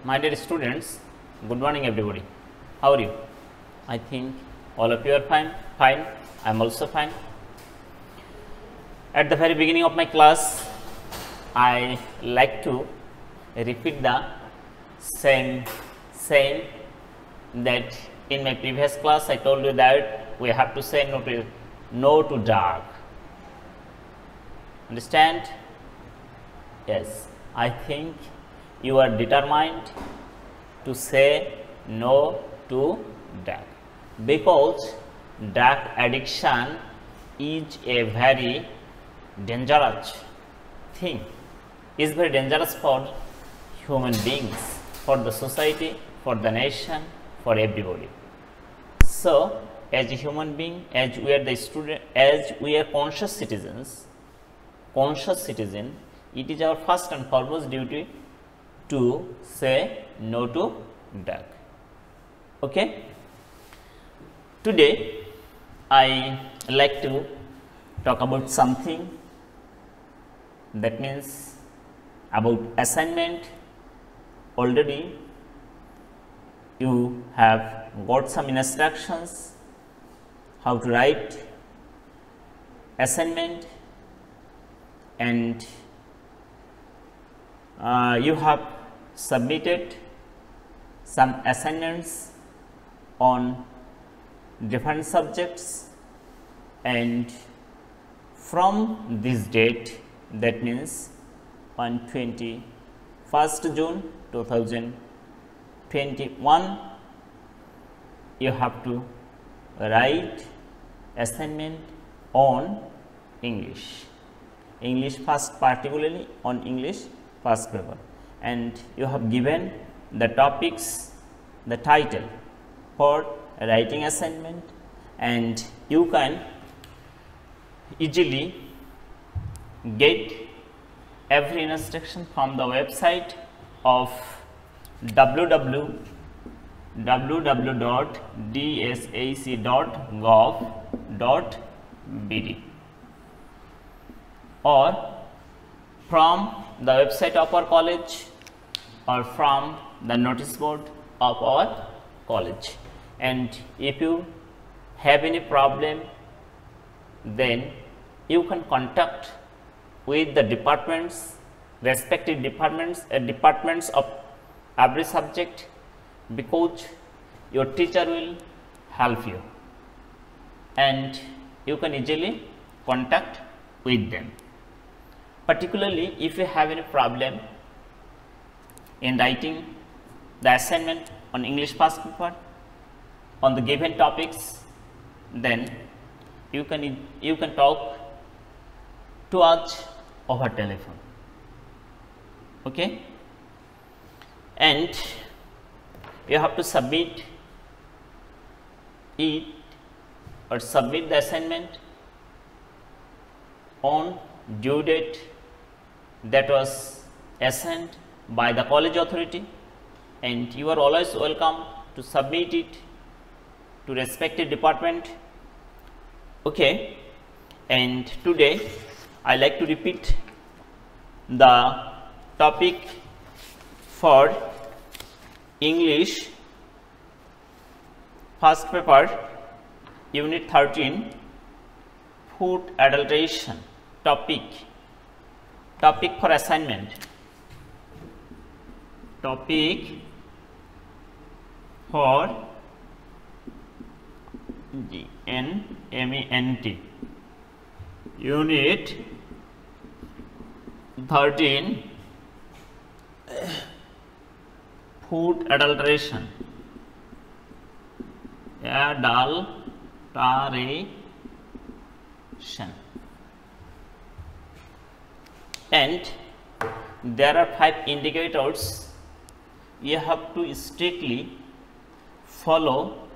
My dear students, good morning everybody. How are you? I think all of you are fine. Fine. I am also fine. At the very beginning of my class, I like to repeat the same saying that in my previous class I told you that we have to say no to drug. Understand? Yes. I think you are determined to say no to drug because drug addiction is a very dangerous thing, is very dangerous for human beings, for the society, for the nation, for everybody. So as a human being, as we are the student, as we are conscious citizen, it is our first and foremost duty to say no to drug. Okay. Today I like to talk about something that means about assignment. Already you have got some instructions how to write assignment, and you have submitted some assignments on different subjects, and from this date, that means on 21st June 2021, you have to write assignment on English first, particularly on English first paper, and you have given the topics, the title for writing assignment, and you can easily get every instruction from the website of www.dsac.gov.bd or from the website of our college or from the notice board of our college. And if you have any problem, then you can contact with the departments, respective departments of every subject, because your teacher will help you and you can easily contact with them. Particularly if you have any problem in writing the assignment on English first paper on the given topics, then you can talk to us over telephone. Okay, and you have to submit it or submit the assignment on due date that was assigned by the college authority, and you are always welcome to submit it to respective department. Okay, and today I like to repeat the topic for English first paper unit 13, food adulteration. Topic for assignment. Topic for GNMENT unit 13, food adulteration. And there are 5 indicators. You have to strictly follow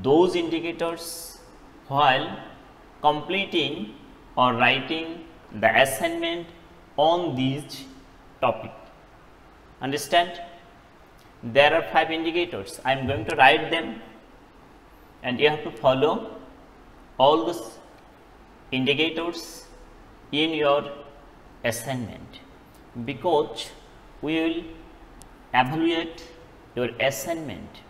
those indicators while completing or writing the assignment on these topic. Understand? There are 5 indicators. I am going to write them and you have to follow all those indicators in your assignment, because we will evaluate your assignment.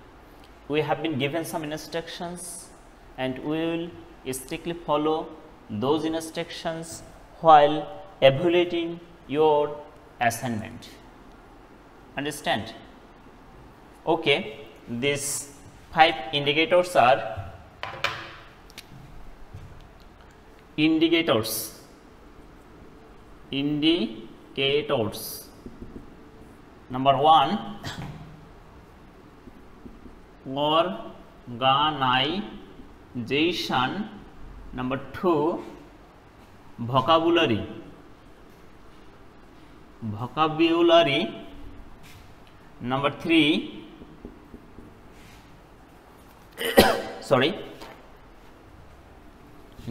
We have been given some instructions and we will strictly follow those instructions while evaluating your assignment. Understand? Okay, these 5 indicators are indicators. Number 1, organization. Number 2, vocabulary. Number 3,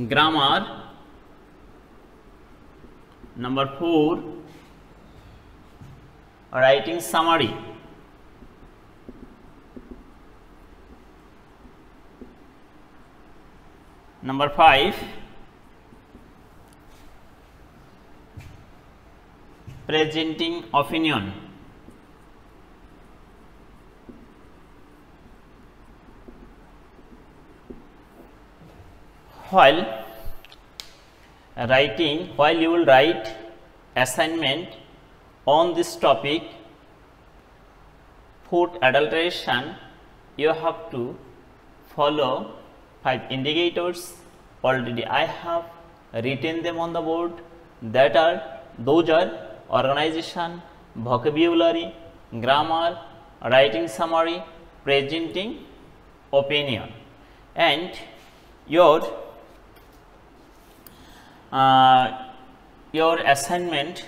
grammar. Number 4, writing summary. Number 5, presenting opinion. While you will write assignment on this topic, food adulteration, you have to follow 5 indicators. Already I have written them on the board. Those are organization, vocabulary, grammar, writing summary, presenting opinion. And your assignment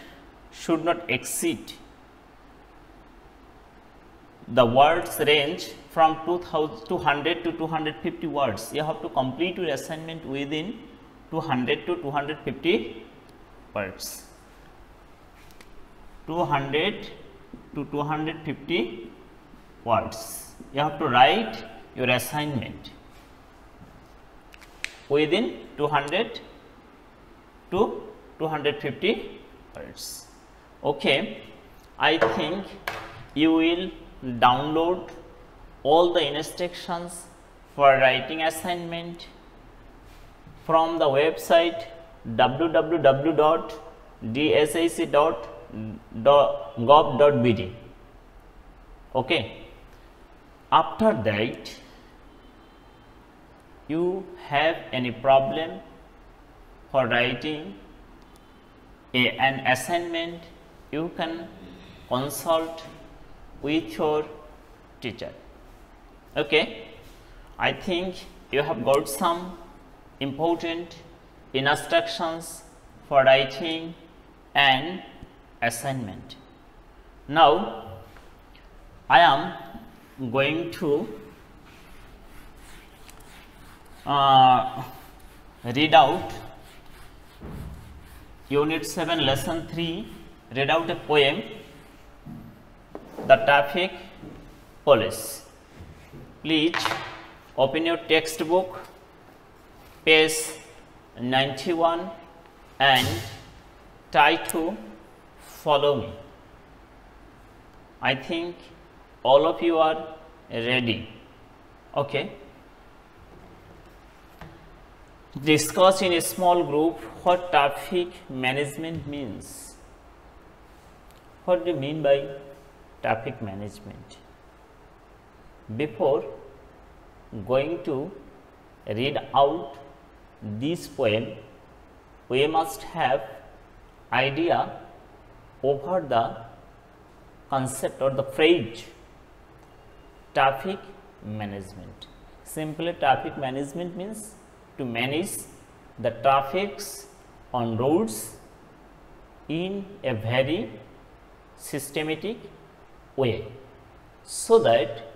should not exceed the words range from 200 to 250 words. You have to complete your assignment within 200 to 250 words. 200 to 250 words. You have to write your assignment within 200 to 250 words. Okay, I think you will download all the instructions for writing assignment from the website www.dsac.gov.bd. Okay, after that you have any problem for writing an assignment, you can consult with your teacher. Okay, I think you have got some important instructions for writing an assignment. Now I am going to read out Unit 7 Lesson 3, read out a poem, The Traffic Police. Please open your textbook, page 91, and try to follow me. I think all of you are ready. Okay. Discuss in a small group what traffic management means. What do you mean by traffic management? Before going to read out this poem, we must have idea over the concept or the phrase traffic management. Simply, traffic management means to manage the traffics on roads in a very systematic way, so that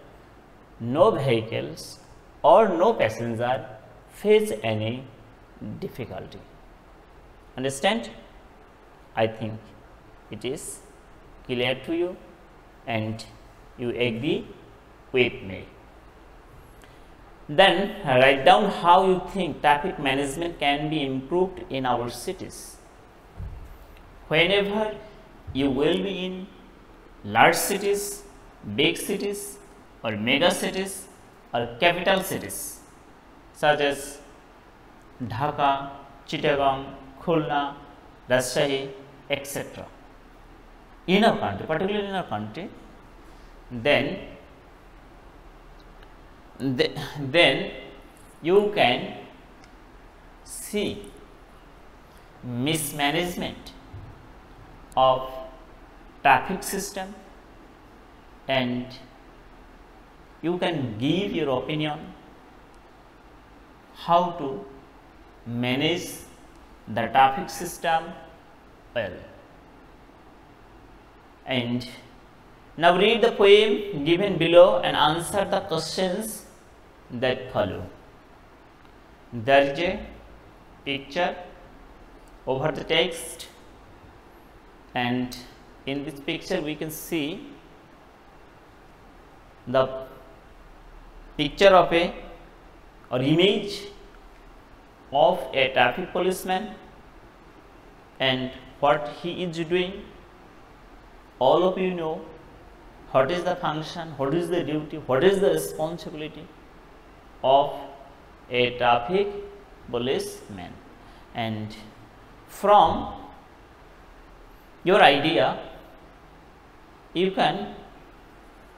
no vehicles or no passenger face any difficulty. Understand? I think it is clear to you and you agree with me. Then write down how you think traffic management can be improved in our cities. Whenever you will be in large cities big cities or mega cities or capital cities such as Dhaka, Chittagong, Khulna, Rajshahi, etc. in our country, particularly in our country, then you can see mismanagement of traffic system, and you can give your opinion how to manage the traffic system well. And now read the poem given below and answer the questions that follow. There is a picture over the text, and in this picture we can see the picture of a or image of a traffic policeman and what he is doing. All of you know what is the function, what is the duty, what is the responsibility of a traffic policeman. And from your idea, you can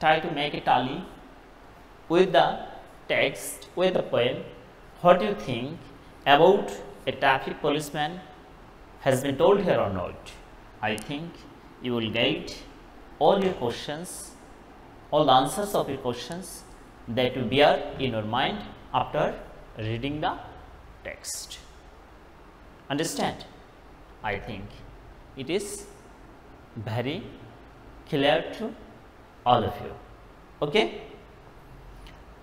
try to make a tally with the text, with the poem, what you think about a traffic policeman has been told here or not. I think you will get all your questions, all the answers of your questions that will bear in your mind after reading the text. Understand? I think it is very clear to all of you. Okay?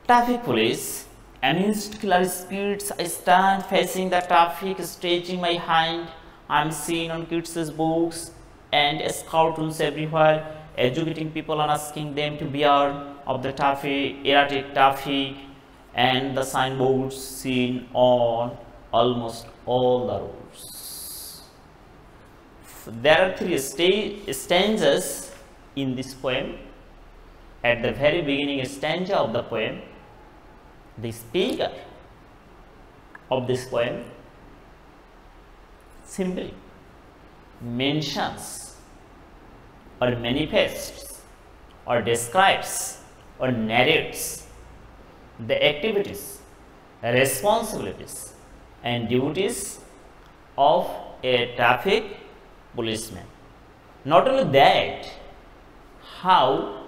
Traffic police. Amidst killer speeds, I stand facing the traffic, stretching my hand. I am seen on kids' books and cartoons everywhere, educating people and asking them to beware of the traffic, erratic traffic, and the signboards seen on almost all the roads. There are three stanzas in this poem. At the very beginning stanza of the poem, the speaker of this poem simply mentions or manifests or describes or narrates the activities, responsibilities and duties of a traffic policeman. Not only that, how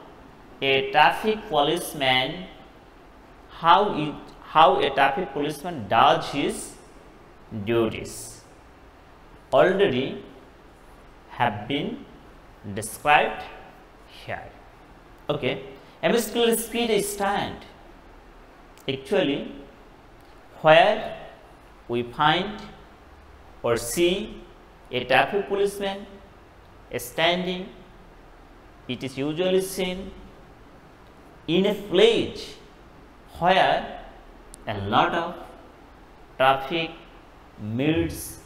a traffic policeman does his duties already have been described here. Okay, amidst speed I stand. Actually, where we find or see a traffic policeman standing, it is usually seen in a place where a lot of traffic meets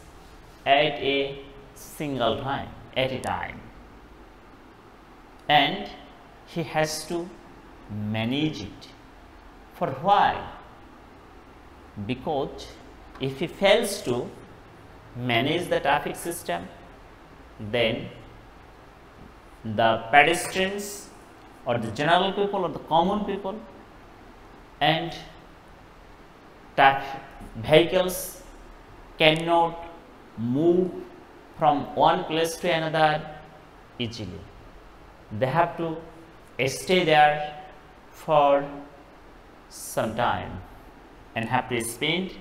at a single time, at a time, and he has to manage it. For why? Because if he fails to manage the traffic system, then the pedestrians or the general people or the common people and vehicles cannot move from one place to another easily. They have to stay there for some time and have to spend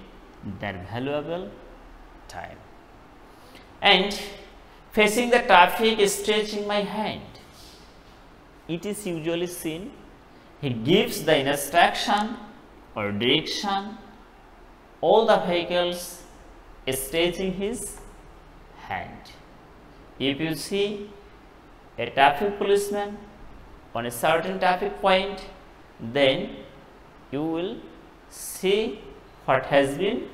their valuable time. And facing the traffic, stretching my hand, it is usually seen he gives the instruction or direction, all the vehicles stretching his hand. If you see a traffic policeman on a certain traffic point, then you will see what has been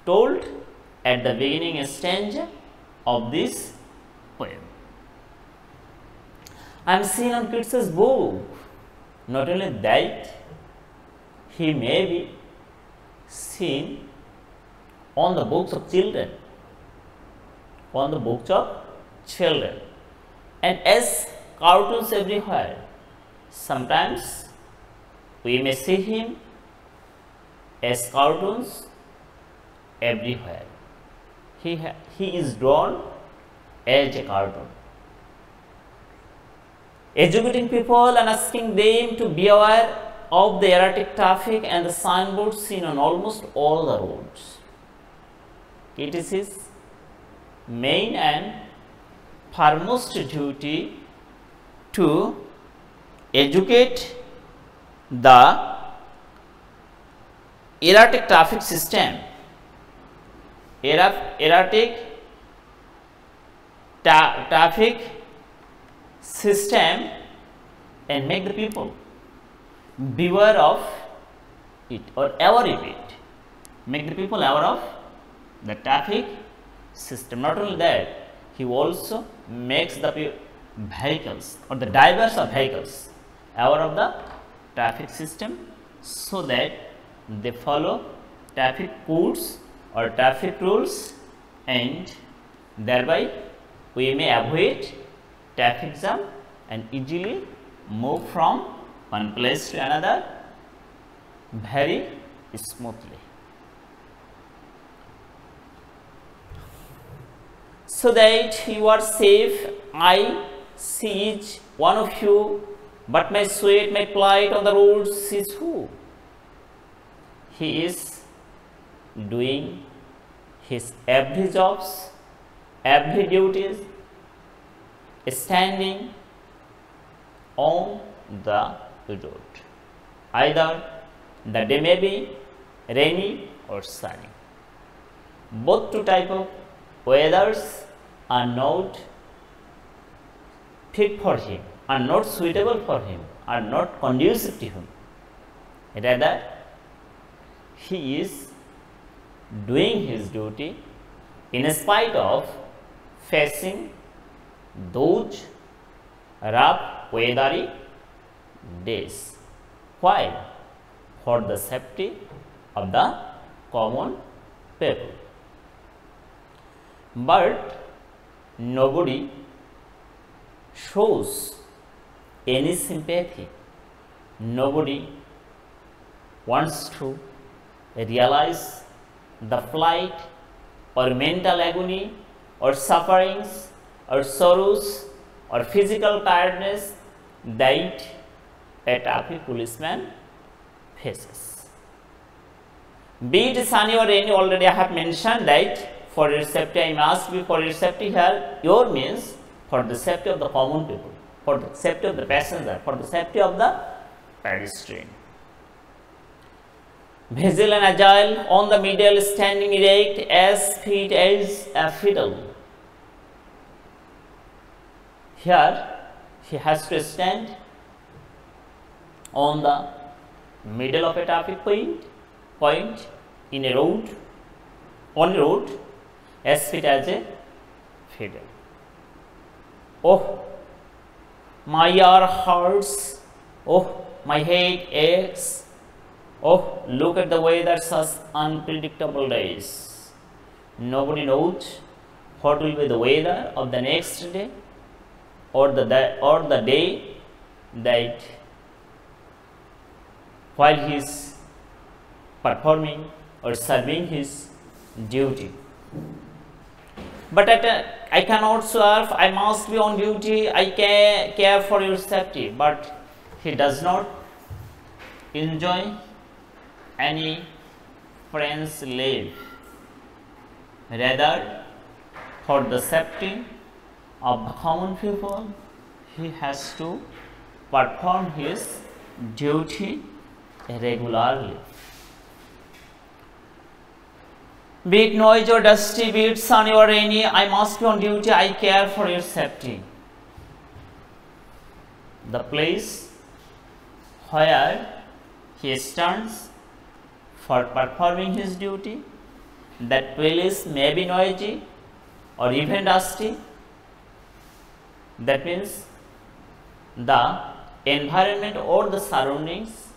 told at the beginning stanza of this poem. I am seen on kids' book Not only that, he may be seen on the books of children, and as cartoons everywhere. Sometimes we may see him as cartoons everywhere. He is drawn as a cartoon, educating people and asking them to be aware of the erratic traffic and the signboards seen on almost all the roads. It is his main and foremost duty to educate the erratic traffic system, traffic system, and make the people beware of it or aware of it. Make the people aware of the traffic system. Not only that, he also makes the vehicles or the drivers of vehicles aware of the traffic system, so that they follow traffic codes or traffic rules, and thereby we may avoid traffic jam and easily move from one place to another very smoothly. So that you are safe, I see each one of you, but my sweat, my plight on the roads is who? He is doing his every jobs, every duties, standing on the road. Either the day may be rainy or sunny. Both two type of weathers are not fit for him, are not suitable for him, are not conducive to him. Rather, he is doing his duty in spite of facing those rough weathery days. Why? For the safety of the common people. But nobody shows any sympathy. Nobody wants to realize the plight or mental agony or sufferings or sorrows or physical tiredness that a traffic policeman faces. Be it sunny or rainy, already I have mentioned that for your safety, I must be for your safety here. Your means for the safety of the common people, for the safety of the passenger, for the safety of the pedestrian. Vigil and agile, on the middle, standing erect, as fit as a fiddle. Here, he has to stand on the middle of a traffic point in a road, on a road, as fit as a fiddle. Oh, my heart hurts. Oh, my head aches. Oh, look at the weather, such unpredictable days. Nobody knows what will be the weather of the next day or the day that while he is performing or serving his duty. But I cannot serve, I must be on duty, I care for your safety. But he does not enjoy any friend's leave. Rather, for the safety of the common people, he has to perform his duty regularly. Be it noisy or dusty, be it sunny or rainy, I must be on duty, I care for your safety. The place where he stands for performing his duty, that place may be noisy or even dusty. That means the environment or the surroundings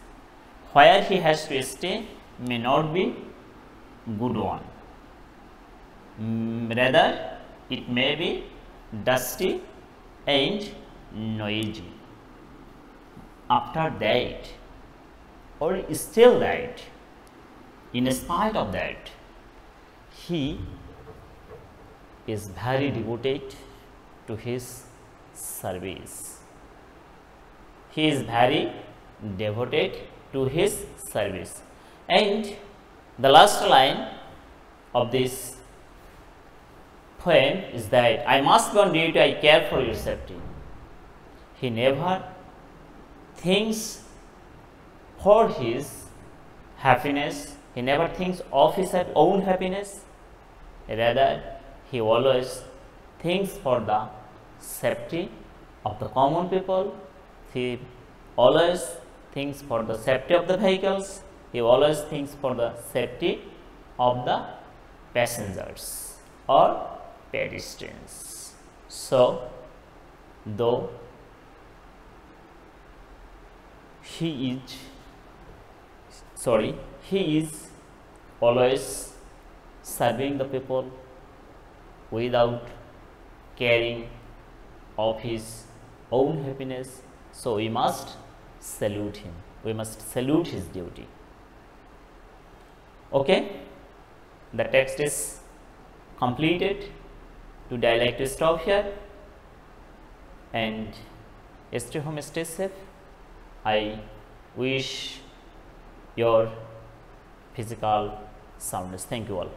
where he has to stay may not be good one. Rather, it may be dusty and noisy. After that, or still that, in spite of that, he is very devoted to his service. He is very devoted to his service. And the last line of this poem is that I must be on duty, I care for your safety. He never thinks for his happiness, he never thinks of his own happiness, rather he always thinks for the safety of the common people. He always thinks for the safety of the vehicles, he always thinks for the safety of the passengers or pedestrians. So, though he is always serving the people without caring of his own happiness, so we must salute him, we must salute his duty. Okay, the text is completed. Today I like to stop here, and stay home, stay safe. I wish your physical soundness. Thank you all.